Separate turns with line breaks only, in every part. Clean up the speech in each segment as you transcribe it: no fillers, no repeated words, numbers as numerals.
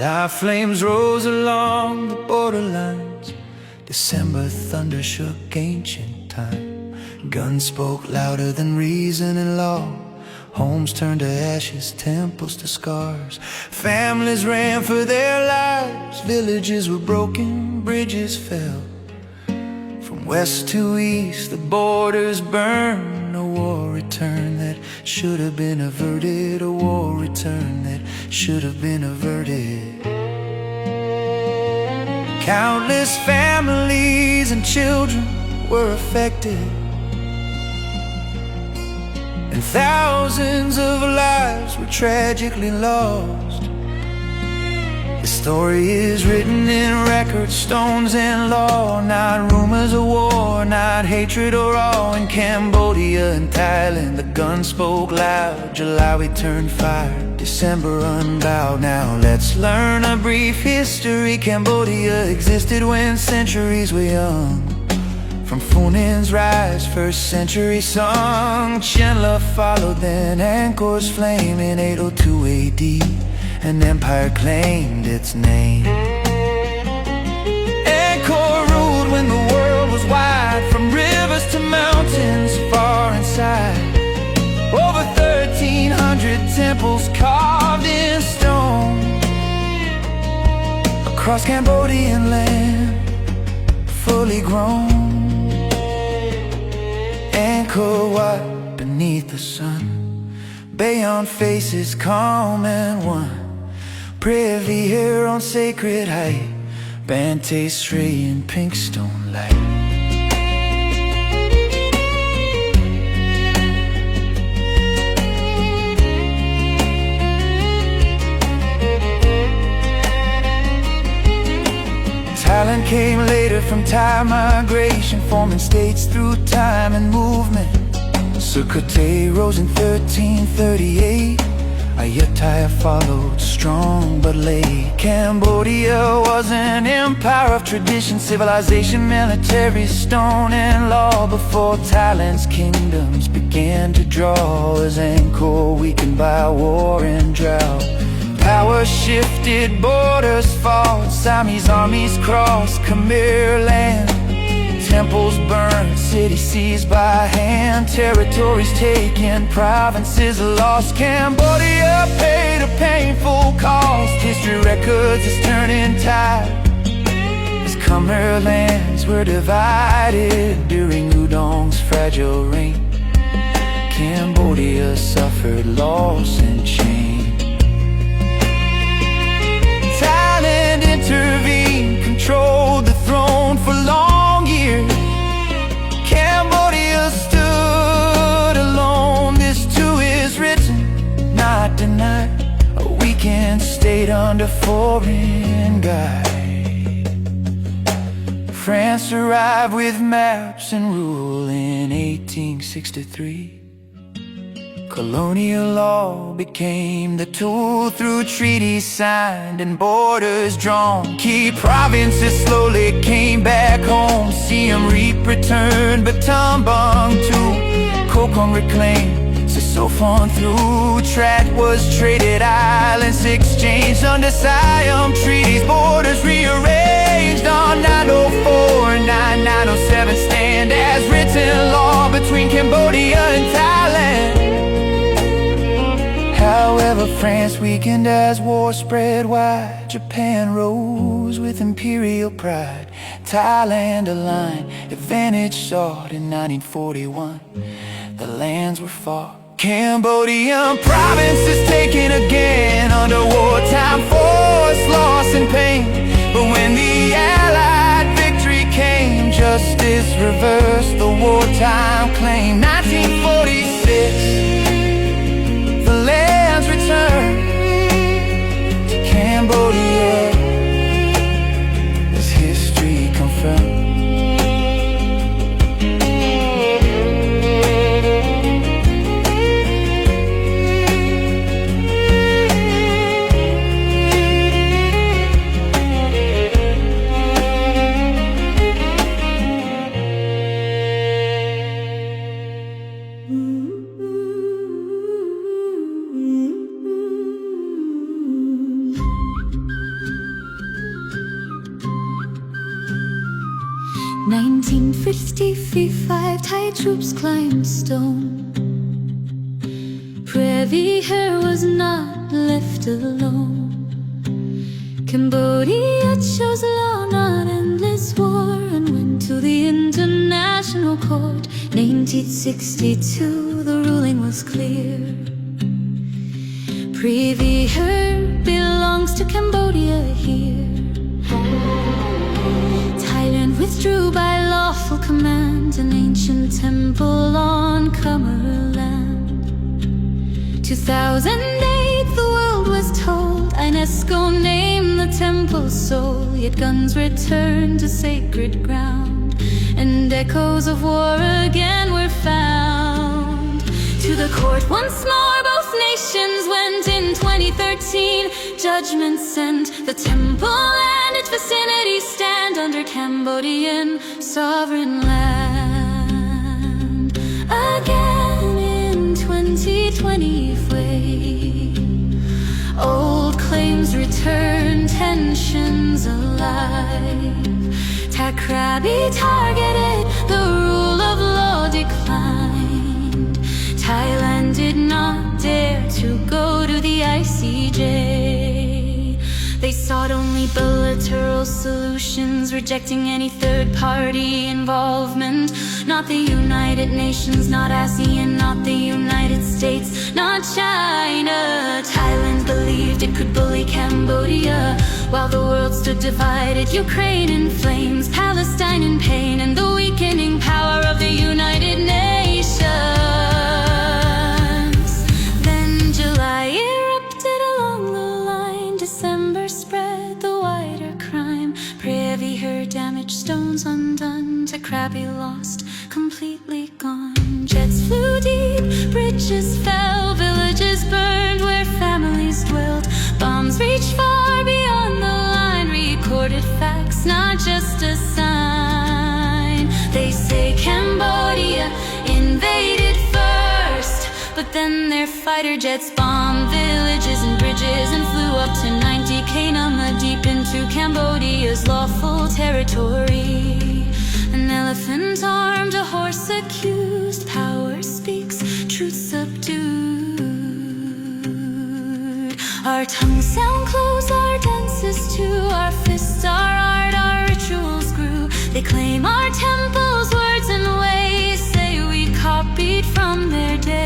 July flames rose along the borderlines. December thunder shook ancient time. Guns spoke louder than reason and law. Homes turned to ashes, temples to scars. Families ran for their lives. Villages were broken, bridges fell. From west to east, the borders burned. A war returned that should have been averted. A war returned that should have been averted. Countless families and children were affected, and thousands of lives were tragically lost. The story is written in record stones and law. Not rumors of war, not hatred or awe. In Cambodia and Thailand, the guns spoke loud. July we turned fire, December unbowed. Now let's learn a brief history. Cambodia existed when centuries were young. From Funin's rise, first century song. Chenla followed, then Angkor's flame. In 802 AD, an empire claimed its name. Angkor ruled when the world was wide. From rivers to mountains, far inside. Over 1,300 temples carved in stone. Across Cambodian land, fully grown. Angkor Wat beneath the sun. Beyond faces calm and one. Privy here on sacred height. Bante Sri in pink stone light. Thailand came later from Thai migration, forming states through time and movement. Sukhothai rose in 1338. Ayutthaya followed, strong but late. Cambodia was an empire of tradition, civilization, military, stone and law. Before Thailand's kingdoms began to draw, as Angkor weakened by war and drought. Power shifted, borders fought, Siamese armies crossed Khmer land. Temples burned, cities seized by hand, territories taken, provinces lost. Cambodia paid a painful cost. History records is turning tide, as Khmer lands were divided during Udong's fragile reign. Cambodia suffered loss and change. Thailand intervened, controlled the throne for long years. Cambodia stood alone. This too is written, not denied. A weakened state under foreign guide. France arrived with maps and rule in 1863. Colonial law became the tool through treaties signed and borders drawn. Key provinces slowly came back home. Siem Reap returned, but Tambang too. Kokong reclaimed, Sisophon through. Trat was traded, islands exchanged under Siam treaties. Borders rearranged on 904 and 9907 stand as written law between Cambodia and Thailand. However, France weakened as war spread wide. Japan rose with imperial pride. Thailand aligned, advantage sought in 1941. The lands were fought. Cambodian provinces taken again under wartime force, loss and pain. But when the Allied victory came, justice reversed the wartime claim. 1946. Return to Cambodia, as history confirmed.
1955, Thai troops climbed stone. Privy Her was not left alone. Cambodia chose law, not endless war, and went to the International Court. 1962, the ruling was clear. Privy Her belongs to Cambodia here. Thailand withdrew by lawful command an ancient temple on Cumberland. 2008, the world was told UNESCO named the temple's soul. Yet guns returned to sacred ground, and echoes of war again were found. To the court once more both nations went in 2013. Judgment sent, the temple and its vicinity stand under Cambodian sovereign land. Again in 2020, old claims return, tensions alive. Takrabi targeted, the rule of law declined. Thailand did not dare to go to the ICJ. They sought only bilateral solutions, rejecting any third-party involvement. Not the United Nations, not ASEAN, not the United States, not China. Thailand believed it could bully Cambodia, while the world stood divided. Ukraine in flames, Palestine in pain, and the weakening power of the United Nations. Then July erupted along the line. December spread the wider crime. Privy Her damaged, stones undone. Takrabi lost, completely gone. Jets flew deep, bridges fell, villages burned where families dwelled. Bombs reached far beyond the line. Recorded facts, not just a sign. They say Cambodia invaded first, but then their fighter jets bombed villages and bridges and flew up to 90 km deep into Cambodia's lawful territory. An elephant armed, a horse accused, power speaks, truth subdued. Our tongues sound close, our dances too, our fists, our art, our rituals grew. They claim our temples, words and ways, say we copied from their days.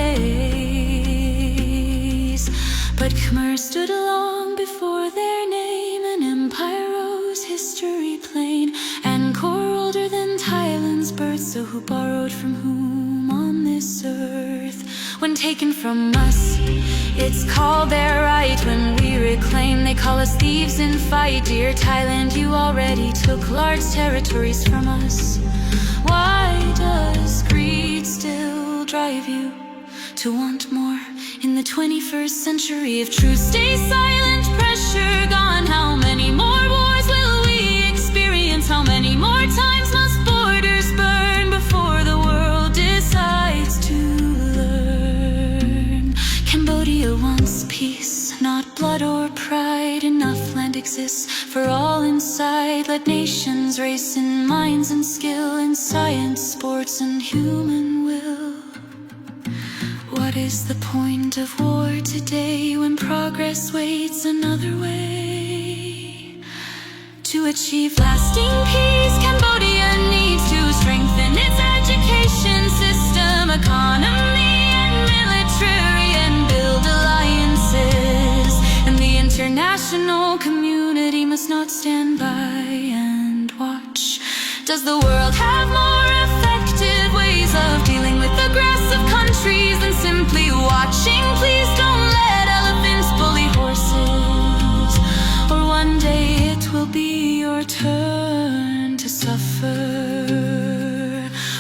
But Khmer stood long before their name, an empire rose, history plain. Angkor older than Thailand's birth, so who borrowed from whom on this earth? When taken from us, it's called their right. When we reclaim, they call us thieves in fight. Dear Thailand, you already took large territories from us. Why does greed still drive you to want more? In the 21st century, if truth stays silent, pressure gone, how many more wars will we experience? How many more times must borders burn before the world decides to learn? Cambodia wants peace, not blood or pride. Enough land exists for all inside. Let nations race in minds and skill, in science, sports, and human will. What is the point of war today when progress waits another way? To achieve lasting peace, Cambodia needs to strengthen its education system, economy, and military, and build alliances. And the international community must not stand by and watch. Does the world have more effective ways of dealing with aggressive countries than simply watching? Please don't let elephants bully horses, or one day it will be your turn to suffer.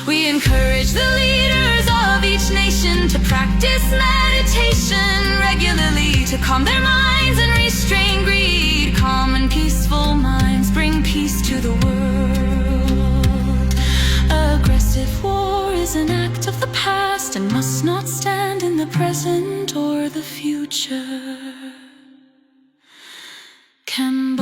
We encourage the leaders of each nation to practice meditation regularly, to calm their minds and restrain greed. Calm and peaceful minds bring peace to the world. Aggressive war is an act of the past and must not stand in the present or the future. Cambodia